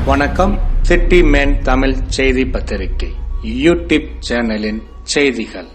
வணக்கம். City man Tamil செய்தி பத்திரிகை யூடியூப் சேனலின் செய்திகள்.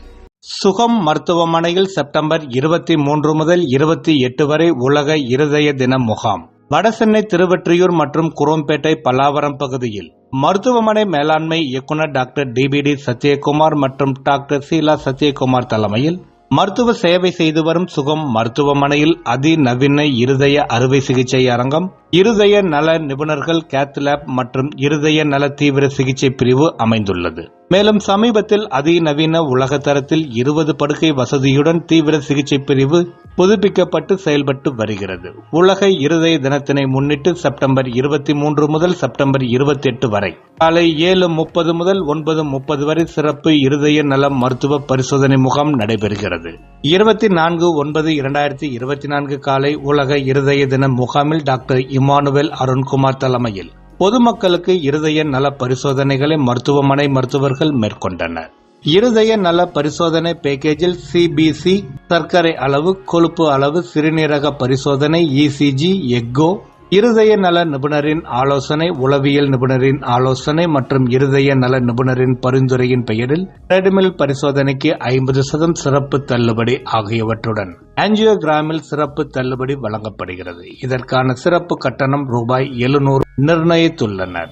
சுகம் மருத்துவமனையில் செப்டம்பர் 23 முதல் 28 வரை உலக இருதய தின முகாம். வடசென்னை திருவெற்றியூர் மற்றும் குரோம்பேட்டை பல்லாவரம் பகுதியில் மருத்துவமனை மேலாண்மை இயக்குநர் டாக்டர் டிபிடி சத்யகுமார் மற்றும் டாக்டர் சீலா சத்யகுமார் தலைமையில் மருத்துவ சேவை செய்து வரும் சுகம் மருத்துவமனையில் அதிநவீன இருதய அறுவை சிகிச்சை அரங்கம், இருதய நல நிபுணர்கள் கேத் லேப் மற்றும் இருதய நல தீவிர சிகிச்சை பிரிவு அமைந்துள்ளது. மேலும் சமீபத்தில் அதிநவீன உலகத்தரத்தில் 20 படுக்கை வசதியுடன் தீவிர சிகிச்சை பிரிவு புதுப்பிக்கப்பட்டு செயல்பட்டு வருகிறது. உலக இருதய தினத்தினை முன்னிட்டு செப்டம்பர் 23 முதல் செப்டம்பர் 28 வரை காலை 7:30 முதல் 9:30 வரை சிறப்பு இருதய நல மருத்துவ பரிசோதனை முகாம் நடைபெறுகிறது. 24/9/2024 காலை உலக இருதய தின முகாமில் டாக்டர் இமானுவேல் அருண்குமார் தலைமையில் பொதுமக்களுக்கு இருதய நல பரிசோதனைகளை மருத்துவமனை மருத்துவர்கள் மேற்கொண்டனர். இருதய நல பரிசோதனை பேக்கேஜில் சிபிசி, சர்க்கரை அளவு, கொழுப்பு அளவு, சிறுநீரக பரிசோதனை, இசிஜி, எக்கோ, இருதய நல நிபுணரின் ஆலோசனை, உளவியல் நிபுணரின் ஆலோசனை மற்றும் இருதய நல நிபுணரின் பரிந்துரையின் பெயரில் ட்ரெட்மில் பரிசோதனைக்கு 50% சிறப்பு தள்ளுபடி ஆகியவற்றுடன் ஆஞ்சியோகிராமில் சிறப்பு தள்ளுபடி வழங்கப்படுகிறது. இதற்கான சிறப்பு கட்டணம் ₹700 நிர்ணயித்துள்ளனர்.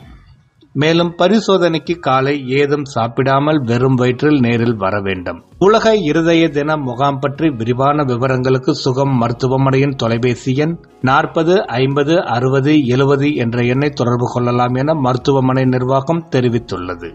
மேலும் பரிசோதனைக்கு காலை ஏதும் சாப்பிடாமல் வெறும் வயிற்றில் நேரில் வர வேண்டும். உலக இருதய தின முகாம் பற்றி விரிவான விவரங்களுக்கு சுகம் மருத்துவமனையின் தொலைபேசி எண் 40 50 60 70 என்ற எண்ணை தொடர்பு கொள்ளலாம் என மருத்துவமனை நிர்வாகம் தெரிவித்துள்ளது.